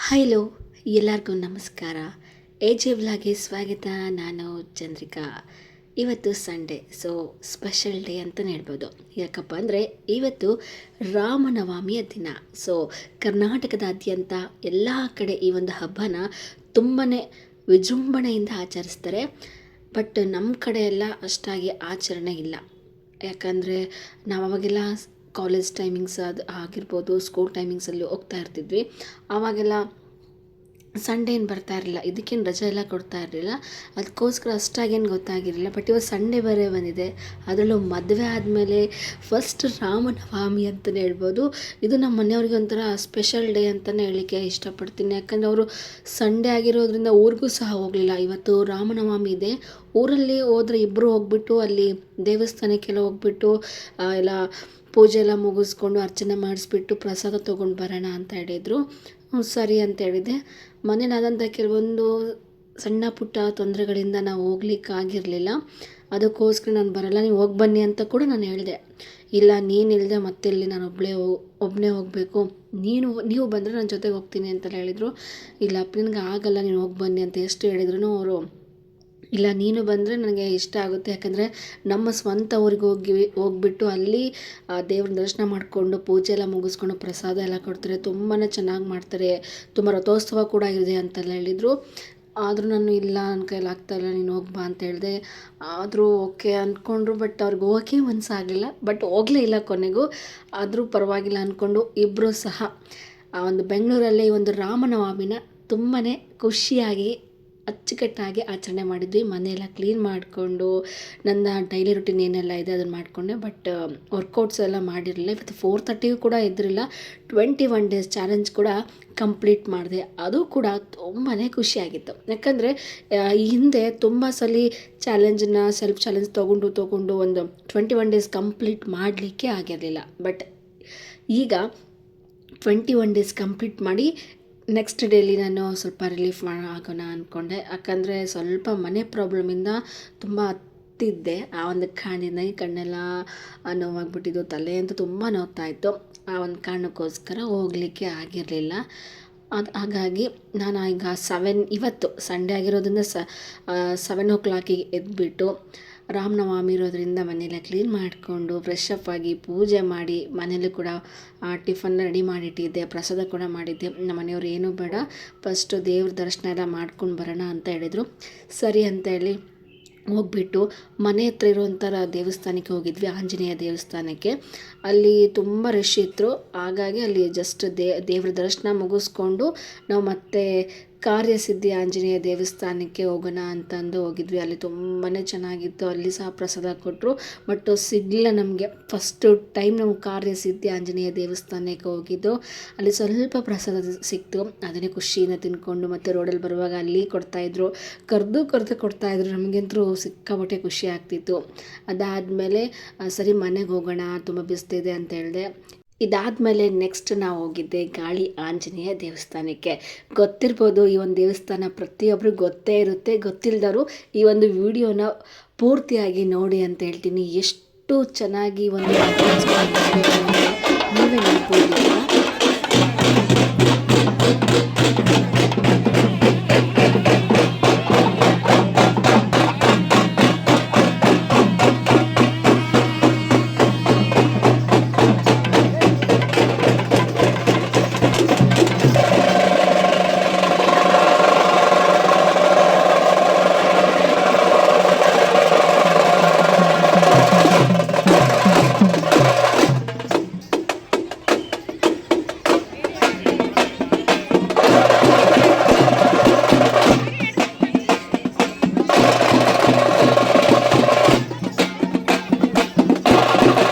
Hello, ಎಲ್ಲರಿಗೂ ನಮಸ್ಕಾರ. AJ ವ್ಲಾಗ್ಗೆ ಸ್ವಾಗತ. ನಾನು ಚಂದ್ರಿಕಾ. ಇವತ್ತು ಸಂಡೇ, ಸೊ ಸ್ಪೆಷಲ್ ಡೇ ಅಂತಲೇ ಹೇಳ್ಬೋದು. ಯಾಕಪ್ಪ ಅಂದರೆ ಇವತ್ತು ರಾಮನವಮಿಯ ದಿನ. ಸೊ ಕರ್ನಾಟಕದಾದ್ಯಂತ ಎಲ್ಲ ಕಡೆ ಈ ಒಂದು ಹಬ್ಬನ ತುಂಬಾ ವಿಜೃಂಭಣೆಯಿಂದ ಆಚರಿಸ್ತಾರೆ. ಬಟ್ ನಮ್ಮ ಕಡೆ ಎಲ್ಲ ಅಷ್ಟಾಗಿ ಆಚರಣೆ ಇಲ್ಲ. ಯಾಕಂದರೆ ನಾವು ಅವಾಗೆಲ್ಲ ಕಾಲೇಜ್ ಟೈಮಿಂಗ್ಸ್ ಅದು ಆಗಿರ್ಬೋದು, ಸ್ಕೂಲ್ ಟೈಮಿಂಗ್ಸಲ್ಲಿ ಹೋಗ್ತಾ ಇರ್ತಿದ್ವಿ. ಆವಾಗೆಲ್ಲ ಸಂಡೇ ಏನು ಬರ್ತಾ ಇರಲಿಲ್ಲ, ಇದಕ್ಕೇನು ರಜೆ ಎಲ್ಲ ಕೊಡ್ತಾ ಇರಲಿಲ್ಲ. ಅದಕ್ಕೋಸ್ಕರ ಅಷ್ಟಾಗೇನು ಗೊತ್ತಾಗಿರಲಿಲ್ಲ. ಬಟ್ ಇವತ್ತು ಸಂಡೇ ಬೇರೆ ಬಂದಿದೆ, ಅದರಲ್ಲೂ ಮದುವೆ ಆದಮೇಲೆ ಫಸ್ಟ್ ರಾಮನವಮಿ ಅಂತಲೇ ಹೇಳ್ಬೋದು. ಇದು ನಮ್ಮ ಮನೆಯವ್ರಿಗೆ ಒಂಥರ ಸ್ಪೆಷಲ್ ಡೇ ಅಂತಲೇ ಹೇಳಲಿಕ್ಕೆ ಇಷ್ಟಪಡ್ತೀನಿ. ಯಾಕಂದರೆ ಅವರು ಸಂಡೇ ಆಗಿರೋದ್ರಿಂದ ಊರಿಗೂ ಸಹ ಹೋಗಲಿಲ್ಲ. ಇವತ್ತು ರಾಮನವಮಿ ಇದೆ, ಊರಲ್ಲಿ ಹೋದರೆ ಇಬ್ಬರು ಹೋಗ್ಬಿಟ್ಟು ಅಲ್ಲಿ ದೇವಸ್ಥಾನಕ್ಕೆಲ್ಲ ಹೋಗ್ಬಿಟ್ಟು ಎಲ್ಲ ಪೂಜೆ ಎಲ್ಲ ಮುಗಿಸ್ಕೊಂಡು ಅರ್ಚನೆ ಮಾಡಿಸ್ಬಿಟ್ಟು ಪ್ರಸಾದ ತೊಗೊಂಡು ಬರೋಣ ಅಂತ ಹೇಳಿದರು. ಸರಿ ಅಂತ ಹೇಳಿದೆ. ಮನೇಲಾದಂಥ ಕೆಲವೊಂದು ಸಣ್ಣ ಪುಟ್ಟ ತೊಂದರೆಗಳಿಂದ ನಾವು ಹೋಗ್ಲಿಕ್ಕಾಗಿರಲಿಲ್ಲ. ಅದಕ್ಕೋಸ್ಕರ ನಾನು ಬರಲ್ಲ, ನೀವು ಹೋಗಿ ಬನ್ನಿ ಅಂತ ಕೂಡ ನಾನು ಹೇಳಿದೆ. ಇಲ್ಲ, ನೀನು ಇಲ್ಲದೆ ಮತ್ತೆಲ್ಲಿ, ನಾನು ಒಬ್ಬನೇ ಹೋಗಬೇಕು, ನೀವು ಬಂದರೆ ನನ್ನ ಜೊತೆಗೆ ಹೋಗ್ತೀನಿ ಅಂತ ಹೇಳಿದರು. ಇಲ್ಲ ನಿನಗೆ ಆಗಲ್ಲ, ನೀನು ಹೋಗಿ ಬನ್ನಿ ಅಂತ ಎಷ್ಟು ಹೇಳಿದ್ರು ಅವರು ಇಲ್ಲ, ನೀನು ಬಂದರೆ ನನಗೆ ಇಷ್ಟ ಆಗುತ್ತೆ. ಯಾಕಂದರೆ ನಮ್ಮ ಸ್ವಂತ ಊರಿಗೆ ಹೋಗ್ಬಿಟ್ಟು ಅಲ್ಲಿ ದೇವ್ರ ದರ್ಶನ ಮಾಡಿಕೊಂಡು ಪೂಜೆ ಎಲ್ಲ ಮುಗಿಸ್ಕೊಂಡು ಪ್ರಸಾದ ಎಲ್ಲ ಕೊಡ್ತಾರೆ, ತುಂಬಾ ಚೆನ್ನಾಗಿ ಮಾಡ್ತಾರೆ, ತುಂಬ ರಥೋತ್ಸವ ಕೂಡ ಇದೆ ಅಂತೆಲ್ಲ ಹೇಳಿದರು. ಆದರೂ ನಾನು ಇಲ್ಲ, ನನ್ನ ಕೈಯಲ್ಲಿ ಆಗ್ತಾಯಿಲ್ಲ, ನೀನು ಹೋಗ್ಬಾ ಅಂತ ಹೇಳಿದೆ. ಆದರೂ ಓಕೆ ಅಂದ್ಕೊಂಡ್ರು. ಬಟ್ ಅವ್ರಿಗೆ ಹೋಗೋಕ್ಕೆ ಮನಸ್ಸಾಗಲಿಲ್ಲ. ಬಟ್ ಹೋಗಲೇ ಇಲ್ಲ ಕೊನೆಗೂ. ಆದರೂ ಪರವಾಗಿಲ್ಲ ಅಂದ್ಕೊಂಡು ಇಬ್ಬರು ಸಹ ಒಂದು ಬೆಂಗಳೂರಲ್ಲಿ ಒಂದು ರಾಮನವಮಿನ ತುಂಬಾ ಖುಷಿಯಾಗಿ ಅಚ್ಚುಕಟ್ಟಾಗಿ ಆಚರಣೆ ಮಾಡಿದ್ವಿ. ಮನೆಯೆಲ್ಲ ಕ್ಲೀನ್ ಮಾಡಿಕೊಂಡು ನನ್ನ ಡೈಲಿ ರುಟೀನ್ ಏನೆಲ್ಲ ಇದೆ ಅದನ್ನು ಮಾಡಿಕೊಂಡೆ. ಬಟ್ ವರ್ಕೌಟ್ಸ್ ಎಲ್ಲ ಮಾಡಿರಲಿಲ್ಲ. ಇವತ್ತು 4:30 ಕೂಡ ಇದ್ದಿರಲಿಲ್ಲ. 21 ಡೇಸ್ ಚಾಲೆಂಜ್ ಕೂಡ ಕಂಪ್ಲೀಟ್ ಮಾಡಿದೆ. ಅದು ಕೂಡ ತುಂಬಾ ಖುಷಿಯಾಗಿತ್ತು. ಯಾಕಂದರೆ ಈ ಹಿಂದೆ ತುಂಬ ಸಲ ಸೆಲ್ಫ್ ಚಾಲೆಂಜ್ ತೊಗೊಂಡು ಒಂದು 21 ಡೇಸ್ ಕಂಪ್ಲೀಟ್ ಮಾಡಲಿಕ್ಕೆ ಆಗಿರಲಿಲ್ಲ. ಬಟ್ ಈಗ 21 ಡೇಸ್ ಕಂಪ್ಲೀಟ್ ಮಾಡಿ ನೆಕ್ಸ್ಟ್ ಡೇಲಿ ನಾನು ಸ್ವಲ್ಪ ರಿಲೀಫ್ ಆಗೋಣ ಅಂದ್ಕೊಂಡೆ. ಯಾಕಂದರೆ ಸ್ವಲ್ಪ ಮನೆ ಪ್ರಾಬ್ಲಮಿಂದ ತುಂಬ ಹತ್ತಿದ್ದೆ. ಆ ಒಂದು ಕಾರಣದಿಂದ ಕಣ್ಣೆಲ್ಲ ನೋವಾಗ್ಬಿಟ್ಟಿದ್ದು, ತಲೆ ಅಂತೂ ತುಂಬ ನೋವ್ತಾಯಿತ್ತು. ಆ ಒಂದು ಕಾರಣಕ್ಕೋಸ್ಕರ ಹೋಗಲಿಕ್ಕೆ ಆಗಿರಲಿಲ್ಲ. ಹಾಗಾಗಿ ನಾನು ಈಗ ಇವತ್ತು ಸಂಡೇ ಆಗಿರೋದ್ರಿಂದ 7 ಎದ್ಬಿಟ್ಟು, ರಾಮನವಮಿ ಇರೋದ್ರಿಂದ ಮನೆಯೆಲ್ಲ ಕ್ಲೀನ್ ಮಾಡಿಕೊಂಡು ಫ್ರೆಶ್ ಅಪ್ ಆಗಿ ಪೂಜೆ ಮಾಡಿ, ಮನೇಲಿ ಕೂಡ ಟಿಫನ್ ರೆಡಿ ಮಾಡಿಟ್ಟಿದ್ದೆ, ಪ್ರಸಾದ ಕೂಡ ಮಾಡಿದ್ದೆ. ನಮ್ಮ ಮನೆಯವ್ರು ಏನೂ ಬೇಡ, ಫಸ್ಟು ದೇವ್ರ ದರ್ಶನ ಎಲ್ಲ ಮಾಡ್ಕೊಂಡು ಬರೋಣ ಅಂತ ಹೇಳಿದರು. ಸರಿ ಅಂತೇಳಿ ಹೋಗ್ಬಿಟ್ಟು ಮನೆ ಹತ್ರ ಇರುವಂಥ ದೇವಸ್ಥಾನಕ್ಕೆ ಹೋಗಿದ್ವಿ, ಆಂಜನೇಯ ದೇವಸ್ಥಾನಕ್ಕೆ. ಅಲ್ಲಿ ತುಂಬ ರಶ್ ಇತ್ತು. ಹಾಗಾಗಿ ಅಲ್ಲಿ ಜಸ್ಟ್ ದೇವ್ರ ದರ್ಶನ ಮುಗಿಸ್ಕೊಂಡು ನಾವು ಮತ್ತೆ ಕಾರ್ಯಸಿದ್ಧಿ ಆಂಜನೇಯ ದೇವಸ್ಥಾನಕ್ಕೆ ಹೋಗೋಣ ಅಂತಂದು ಹೋಗಿದ್ವಿ. ಅಲ್ಲಿ ತುಂಬಾ ಚೆನ್ನಾಗಿತ್ತು. ಅಲ್ಲಿ ಸಹ ಪ್ರಸಾದ ಕೊಟ್ಟರು. ಬಟ್ ಸಿಗಲಿಲ್ಲ ನಮಗೆ. ಫಸ್ಟು ಟೈಮ್ ನಾವು ಕಾರ್ಯಸಿದ್ಧಿ ಆಂಜನೇಯ ದೇವಸ್ಥಾನಕ್ಕೆ ಹೋಗಿದ್ದು. ಅಲ್ಲಿ ಸ್ವಲ್ಪ ಪ್ರಸಾದ ಸಿಕ್ತು. ಅದನ್ನೇ ಖುಷಿಯಿಂದ ತಿಂದ್ಕೊಂಡು ಮತ್ತು ರೋಡಲ್ಲಿ ಬರುವಾಗ ಅಲ್ಲಿ ಕೊಡ್ತಾಯಿದ್ರು, ಕರೆದು ಕೊಡ್ತಾಯಿದ್ರು. ನಮಗಂತೂ ಸಿಕ್ಕಾಪಟ್ಟೆ ಖುಷಿ ಆಗ್ತಿತ್ತು. ಅದಾದಮೇಲೆ ಸರಿ ಮನೆಗೆ ಹೋಗೋಣ, ತುಂಬ ಬಿಸ್ತಿದೆ ಅಂತ ಹೇಳಿದೆ. ಇದಾದಮೇಲೆ ನೆಕ್ಸ್ಟ್ ನಾವು ಹೋಗಿದ್ದೆ ಗಾಳಿ ಆಂಜನೇಯ ದೇವಸ್ಥಾನಕ್ಕೆ. ಗೊತ್ತಿರ್ಬೋದು, ಈ ಒಂದು ದೇವಸ್ಥಾನ ಪ್ರತಿಯೊಬ್ಬರಿಗೂ ಗೊತ್ತೇ ಇರುತ್ತೆ. ಗೊತ್ತಿಲ್ಲದವರು ಈ ಒಂದು ವಿಡಿಯೋನ ಪೂರ್ತಿಯಾಗಿ ನೋಡಿ ಅಂತ ಹೇಳ್ತೀನಿ. ಎಷ್ಟು ಚೆನ್ನಾಗಿ ಒಂದು ನೀವೇ ನೋಡ್ಬೋದು.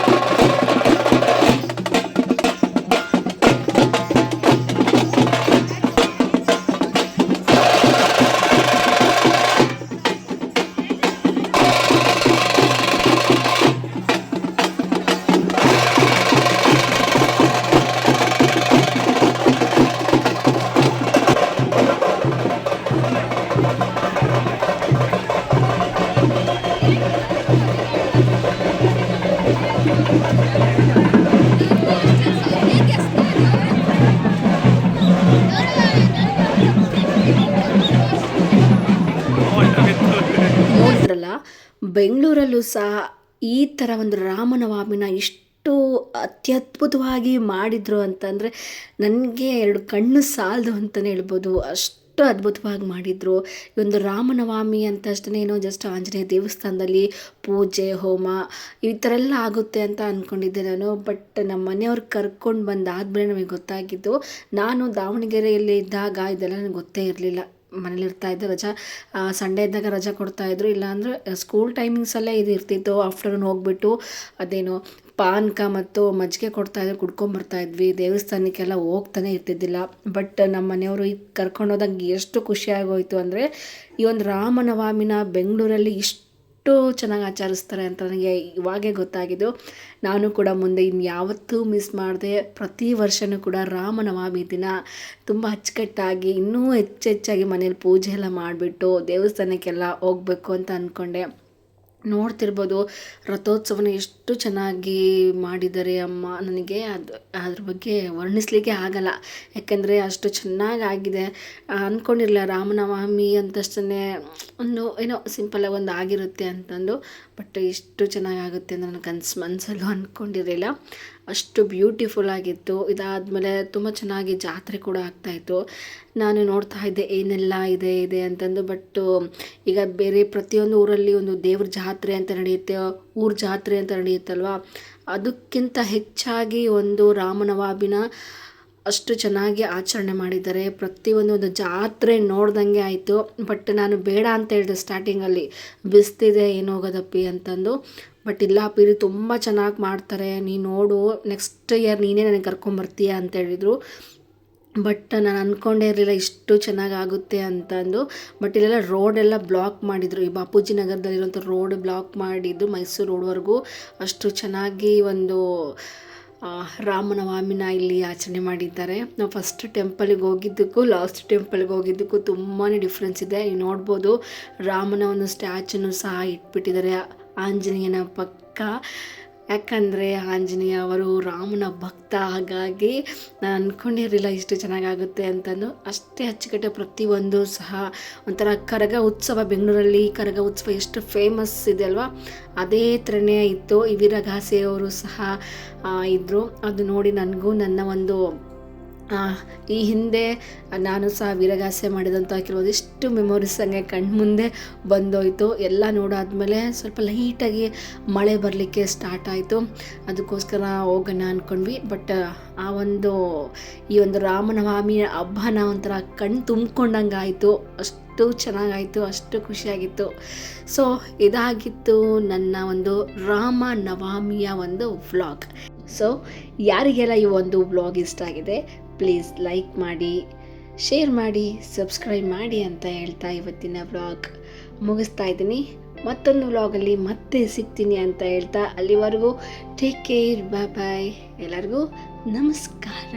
ಬೆಂಗಳೂರಲ್ಲೂ ಸಹ ಈ ಥರ ಒಂದು ರಾಮನವಮಿನ ಇಷ್ಟು ಅತ್ಯದ್ಭುತವಾಗಿ ಮಾಡಿದರು ಅಂತಂದರೆ ನನಗೆ 2 ಕಣ್ಣು ಸಾಲದು ಅಂತಲೇ ಹೇಳ್ಬೋದು. ಅಷ್ಟು ಅದ್ಭುತವಾಗಿ ಮಾಡಿದರು. ಈ ಒಂದು ರಾಮನವಮಿ ಅಂತ ತಕ್ಷಣ ಏನೋ ಜಸ್ಟ್ ಆಂಜನೇಯ ದೇವಸ್ಥಾನದಲ್ಲಿ ಪೂಜೆ, ಹೋಮ ಈ ಥರ ಎಲ್ಲ ಆಗುತ್ತೆ ಅಂತ ಅಂದ್ಕೊಂಡಿದ್ದೆ ನಾನು. ಬಟ್ ನಮ್ಮ ಮನೆಯವ್ರು ಕರ್ಕೊಂಡು ಬಂದಾದ್ಮೇಲೆ ನಮಗೆ ಗೊತ್ತಾಗಿದ್ದು. ನಾನು ದಾವಣಗೆರೆಯಲ್ಲಿ ಇದ್ದಾಗ ಇದೆಲ್ಲ ನನಗೆ ಗೊತ್ತೇ ಇರಲಿಲ್ಲ. ಮನೇಲಿರ್ತಾ ಇದ್ದೆ, ರಜಾ ಸಂಡೇ ಇದ್ದಾಗ ರಜಾ ಕೊಡ್ತಾಯಿದ್ರು, ಇಲ್ಲಾಂದರೆ ಸ್ಕೂಲ್ ಟೈಮಿಂಗ್ಸಲ್ಲೇ ಇದು ಇರ್ತಿತ್ತು. ಆಫ್ಟರ್ನೂನ್ ಹೋಗ್ಬಿಟ್ಟು ಅದೇನು ಪಾನಕ ಮತ್ತು ಮಜ್ಜಿಗೆ ಕೊಡ್ತಾಯಿದ್ರು, ಕುಡ್ಕೊಂಬರ್ತಾಯಿದ್ವಿ. ದೇವಸ್ಥಾನಕ್ಕೆಲ್ಲ ಹೋಗ್ತಾನೆ ಇರ್ತಿದ್ದಿಲ್ಲ. ಬಟ್ ನಮ್ಮ ಮನೆಯವರು ಈಗ ಕರ್ಕೊಂಡೋದಾಗ ಎಷ್ಟು ಖುಷಿಯಾಗೋಯಿತು ಅಂದರೆ, ಈ ಒಂದು ರಾಮನವಮಿನ ಬೆಂಗಳೂರಲ್ಲಿ ಇಷ್ಟು ಚೆನ್ನಾಗಿ ಆಚರಿಸ್ತಾರೆ ಅಂತ ನನಗೆ ಇವಾಗೇ ಗೊತ್ತಾಗಿದ್ದು. ನಾನು ಕೂಡ ಮುಂದೆ ಇನ್ಯಾವತ್ತೂ ಮಿಸ್ ಮಾಡದೆ ಪ್ರತಿ ವರ್ಷವೂ ಕೂಡ ರಾಮನವಮಿ ದಿನ ತುಂಬ ಅಚ್ಚುಕಟ್ಟಾಗಿ ಇನ್ನೂ ಹೆಚ್ಚೆಚ್ಚಾಗಿ ಮನೇಲಿ ಪೂಜೆ ಎಲ್ಲ ಮಾಡಿಬಿಟ್ಟು ದೇವಸ್ಥಾನಕ್ಕೆಲ್ಲ ಹೋಗಬೇಕು ಅಂತ ಅಂದ್ಕೊಂಡೆ. ನೋಡ್ತಿರ್ಬೋದು ರಥೋತ್ಸವನ ಎಷ್ಟು ಚೆನ್ನಾಗಿ ಮಾಡಿದ್ದಾರೆ ಅಮ್ಮ. ನನಗೆ ಅದ್ರ ಬಗ್ಗೆ ವರ್ಣಿಸ್ಲಿಕ್ಕೆ ಆಗಲ್ಲ, ಯಾಕೆಂದರೆ ಅಷ್ಟು ಚೆನ್ನಾಗಾಗಿದೆ. ಅಂದ್ಕೊಂಡಿರಲಿಲ್ಲ ರಾಮನವಮಿ ಅಂತಷ್ಟೇ ಒಂದು ಏನೋ ಸಿಂಪಲಾಗಿ ಒಂದು ಆಗಿರುತ್ತೆ ಅಂತಂದು. ಬಟ್ ಇಷ್ಟು ಚೆನ್ನಾಗಾಗುತ್ತೆ ಅಂತ ನನ್ನ ಮನಸ್ಸಲ್ಲೂ ಅಂದ್ಕೊಂಡಿರಲಿಲ್ಲ. ಅಷ್ಟು ಬ್ಯೂಟಿಫುಲ್ ಆಗಿತ್ತು. ಇದಾದಮೇಲೆ ತುಂಬ ಚೆನ್ನಾಗಿ ಜಾತ್ರೆ ಕೂಡ ಆಗ್ತಾಯಿತ್ತು. ನಾನು ನೋಡ್ತಾ ಇದ್ದೆ ಏನೆಲ್ಲ ಇದೆ ಅಂತಂದು. ಬಟ್ಟು ಈಗ ಬೇರೆ ಪ್ರತಿಯೊಂದು ಊರಲ್ಲಿ ಒಂದು ದೇವ್ರ ಜಾತ್ರೆ ಅಂತ ನಡೆಯುತ್ತೆ, ಊರ ಜಾತ್ರೆ ಅಂತ ನಡೆಯುತ್ತಲ್ವ, ಅದಕ್ಕಿಂತ ಹೆಚ್ಚಾಗಿ ಒಂದು ರಾಮನವಮಿನ ಅಷ್ಟು ಚೆನ್ನಾಗಿ ಆಚರಣೆ ಮಾಡಿದ್ದಾರೆ. ಪ್ರತಿಯೊಂದು ಜಾತ್ರೆ ನೋಡ್ದಂಗೆ ಆಯಿತು. ಬಟ್ ನಾನು ಬೇಡ ಅಂತ ಹೇಳಿದೆ ಸ್ಟಾರ್ಟಿಂಗಲ್ಲಿ, ಬಿಸ್ತಿದೆ ಏನು ಹೋಗೋದಪ್ಪಿ ಅಂತಂದು. ಬಟ್ ಇಲ್ಲ ಪೀರಿ ತುಂಬ ಚೆನ್ನಾಗಿ ಮಾಡ್ತಾರೆ, ನೀನು ನೋಡು, ನೆಕ್ಸ್ಟ್ ಇಯರ್ ನೀನೇ ನನಗೆ ಕರ್ಕೊಂಬರ್ತೀಯ ಅಂತ ಹೇಳಿದರು. ಬಟ್ ನಾನು ಅಂದ್ಕೊಂಡೇ ಇರಲಿಲ್ಲ ಇಷ್ಟು ಚೆನ್ನಾಗಾಗುತ್ತೆ ಅಂತಂದು. ಬಟ್ ಇಲ್ಲೆಲ್ಲ ರೋಡೆಲ್ಲ ಬ್ಲಾಕ್ ಮಾಡಿದರು. ಈ ಬಾಪೂಜಿ ನಗರದಲ್ಲಿರುವಂಥ ರೋಡ್ ಬ್ಲಾಕ್ ಮಾಡಿದ್ದು ಮೈಸೂರು ರೋಡ್ವರೆಗೂ. ಅಷ್ಟು ಚೆನ್ನಾಗಿ ಒಂದು ರಾಮನವಮಿನ ಇಲ್ಲಿ ಆಚರಣೆ ಮಾಡಿದ್ದಾರೆ. ನಾವು ಫಸ್ಟ್ ಟೆಂಪಲ್ಗೆ ಹೋಗಿದ್ದಕ್ಕೂ ಲಾಸ್ಟ್ ಟೆಂಪಲ್ಗೆ ಹೋಗಿದ್ದಕ್ಕೂ ತುಂಬಾ ಡಿಫ್ರೆನ್ಸ್ ಇದೆ. ನೀವು ನೋಡ್ಬೋದು ರಾಮನ ಒಂದು ಸ್ಟ್ಯಾಚುನು ಸಹ ಇಟ್ಬಿಟ್ಟಿದ್ದಾರೆ ಆಂಜನೇಯನ ಪಕ್ಕ. ಯಾಕಂದರೆ ಆಂಜನೇಯ ಅವರು ರಾಮನ ಭಕ್ತ, ಹಾಗಾಗಿ ನಾನು ಅಂದ್ಕೊಂಡಿರಲಿಲ್ಲ ಇಷ್ಟು ಚೆನ್ನಾಗಾಗುತ್ತೆ ಅಂತಂದು. ಅಷ್ಟೇ ಅಚ್ಚುಕಟ್ಟೆ ಪ್ರತಿಯೊಂದು ಸಹ ಒಂಥರ ಕರಗ ಉತ್ಸವ. ಬೆಂಗಳೂರಲ್ಲಿ ಕರಗ ಉತ್ಸವ ಎಷ್ಟು ಫೇಮಸ್ ಇದೆ ಅಲ್ವಾ, ಅದೇ ಥರನೇ ಇತ್ತು. ಈ ವೀರಗಾಸೆಯವರು ಸಹ ಇದ್ದರು. ಅದು ನೋಡಿ ನನಗೂ ನನ್ನ ಒಂದು ಈ ಹಿಂದೆ ನಾನು ಸಹ ವೀರಗಾಸೆ ಮಾಡಿದಂಥ ಕೆಲವೊಂದಿಷ್ಟು ಮೆಮೊರೀಸ್ ಹಂಗೆ ಕಣ್ಮುಂದೆ ಬಂದೋಯ್ತು. ಎಲ್ಲ ನೋಡಾದ್ಮೇಲೆ ಸ್ವಲ್ಪ ಲೈಟಾಗಿ ಮಳೆ ಬರಲಿಕ್ಕೆ ಸ್ಟಾರ್ಟ್ ಆಯಿತು. ಅದಕ್ಕೋಸ್ಕರ ಹೋಗೋಣ ಅಂದ್ಕೊಂಡ್ವಿ. ಬಟ್ ಈ ಒಂದು ರಾಮನವಮಿ ಹಬ್ಬನ ಒಂಥರ ಕಣ್ಣು ತುಂಬ್ಕೊಂಡಂಗೆ ಆಯಿತು. ಅಷ್ಟು ಚೆನ್ನಾಗಾಯಿತು, ಅಷ್ಟು ಖುಷಿಯಾಗಿತ್ತು. ಸೊ ಇದಾಗಿತ್ತು ನನ್ನ ಒಂದು ರಾಮನವಮಿಯ ಒಂದು ವ್ಲಾಗ್. ಸೊ ಯಾರಿಗೆಲ್ಲ ಈ ಒಂದು ವ್ಲಾಗ್ ಇಷ್ಟ ಆಗಿದೆ ಪ್ಲೀಸ್ ಲೈಕ್ ಮಾಡಿ, ಶೇರ್ ಮಾಡಿ, ಸಬ್ಸ್ಕ್ರೈಬ್ ಮಾಡಿ ಅಂತ ಹೇಳ್ತಾ ಇವತ್ತಿನ ವ್ಲಾಗ್ ಮುಗಿಸ್ತಾ ಇದ್ದೀನಿ. ಮತ್ತೊಂದು ವ್ಲಾಗಲ್ಲಿ ಮತ್ತೆ ಸಿಗ್ತೀನಿ ಅಂತ ಹೇಳ್ತಾ ಅಲ್ಲಿವರೆಗೂ ಟೇಕ್ ಕೇರ್, ಬಾಯ್ ಬಾಯ್, ಎಲ್ಲರಿಗೂ ನಮಸ್ಕಾರ.